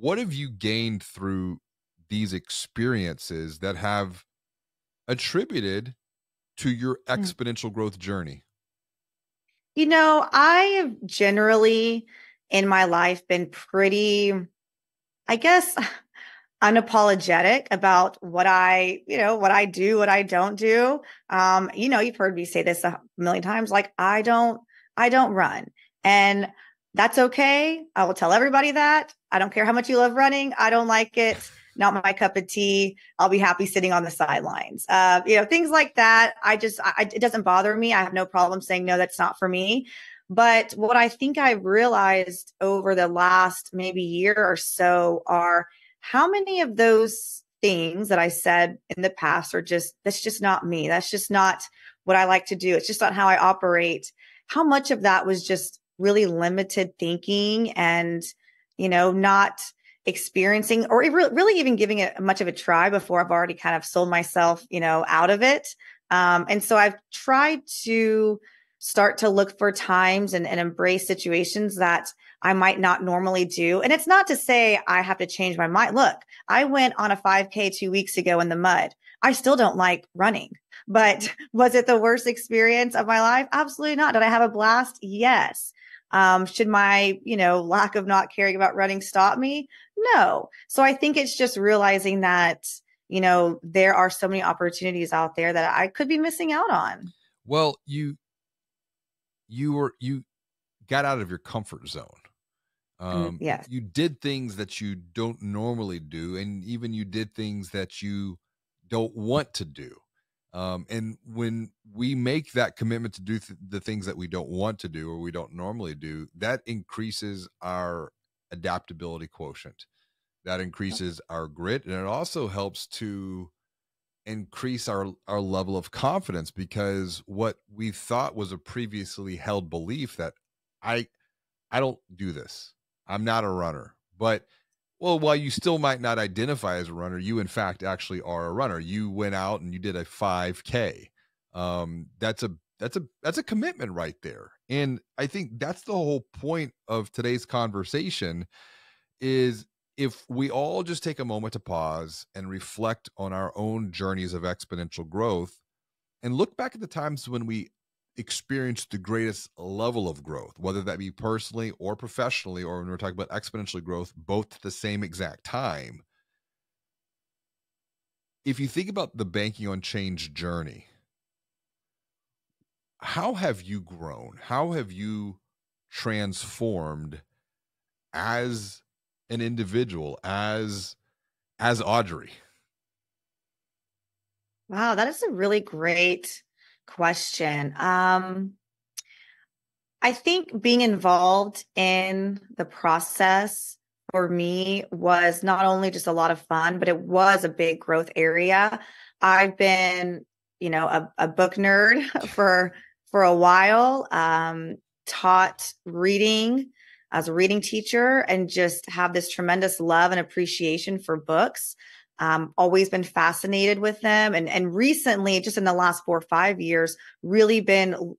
what have you gained through these experiences that have attributed to your Mm. exponential growth journey? I have generally in my life been pretty, I guess, unapologetic about what I do, what I don't do. You've heard me say this a million times, like I don't run. And that's okay. I will tell everybody that. I don't care how much you love running. I don't like it. Not my cup of tea. I'll be happy sitting on the sidelines. Things like that. It doesn't bother me. I have no problem saying, no, that's not for me. But what I think I realized over the last maybe year or so are how many of those things that I said in the past that's just not me. That's just not what I like to do. It's just not how I operate. How much of that was just really limited thinking and, not experiencing or really even giving it much of a try before I've already kind of sold myself, out of it. And so I've tried to start to look for times and embrace situations that I might not normally do. And it's not to say I have to change my mind. Look, I went on a 5K 2 weeks ago in the mud. I still don't like running, but was it the worst experience of my life? Absolutely not. Did I have a blast? Yes. Should my, lack of not caring about running stop me? No. So I think it's just realizing that, there are so many opportunities out there that I could be missing out on. Well, you got out of your comfort zone. And yes. You did things that you don't normally do, and even you did things that you don't want to do. And when we make that commitment to do the things that we don't want to do or we don't normally do, that increases our adaptability quotient. That increases our grit, and it also helps to increase our level of confidence, because what we thought was a previously held belief that I I don't do this. I'm not a runner. But well, while you still might not identify as a runner, you in fact actually are a runner. You went out and you did a 5K. That's a commitment right there. And I think that's the whole point of today's conversation is if we all just take a moment to pause and reflect on our own journeys of exponential growth and look back at the times when we experienced the greatest level of growth, whether that be personally or professionally, or when we're talking about exponential growth, both at the same exact time. If you think about the banking on change journey, how have you grown? How have you transformed as an individual, as Audrey? Wow, that is a really great question. I think being involved in the process for me was not only just a lot of fun, but it was a big growth area. I've been, a book nerd for a while, taught reading as a reading teacher and just have this tremendous love and appreciation for books. Always been fascinated with them. And recently, just in the last 4 or 5 years, really been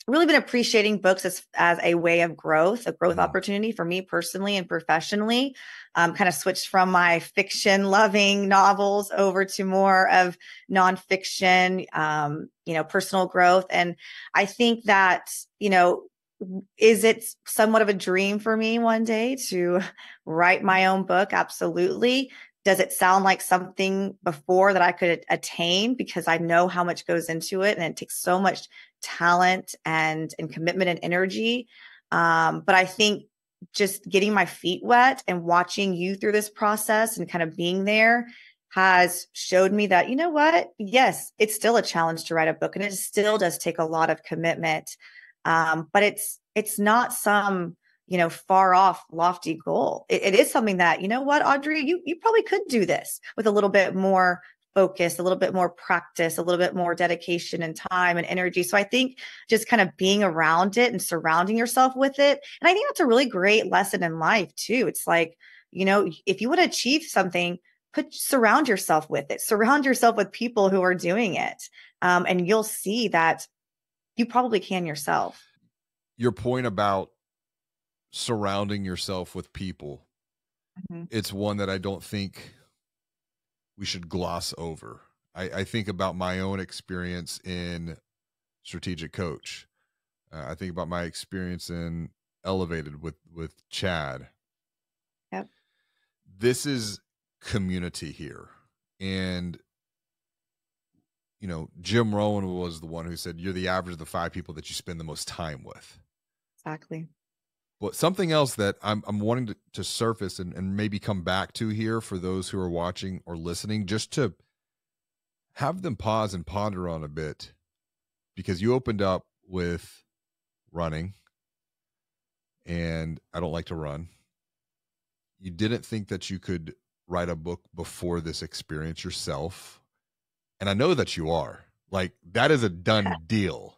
really been appreciating books as a way of growth, a growth Mm. opportunity for me personally and professionally. Kind of switched from my fiction loving novels over to more of nonfiction, personal growth. And I think that, is it somewhat of a dream for me one day to write my own book? Absolutely. Does it sound like something before that I could attain? Because I know how much goes into it and it takes so much talent and commitment and energy. But I think just getting my feet wet and watching you through this process and kind of being there has showed me that, you know what? Yes, it's still a challenge to write a book and it still does take a lot of commitment. But it's not some, far off lofty goal. It is something that, you know what, Audrey, you probably could do this with a little bit more focus, a little bit more practice, a little bit more dedication and time and energy. So I think just kind of being around it and surrounding yourself with it. And I think that's a really great lesson in life too. It's like, if you want to achieve something, surround yourself with it, surround yourself with people who are doing it. And you'll see that you probably can yourself. Your point about surrounding yourself with people Mhm. it's one that I don't think we should gloss over. I think about my own experience in strategic coach. I think about my experience in elevated with Chad. Yep. This is community here. And Jim Rohn was the one who said you're the average of the 5 people that you spend the most time with. Exactly. But something else that I'm wanting to surface and maybe come back to here for those who are watching or listening, just to have them pause and ponder on a bit, because you opened up with running, and I don't like to run. You didn't think that you could write a book before this experience yourself. And I know that you are. Like, that is a done deal.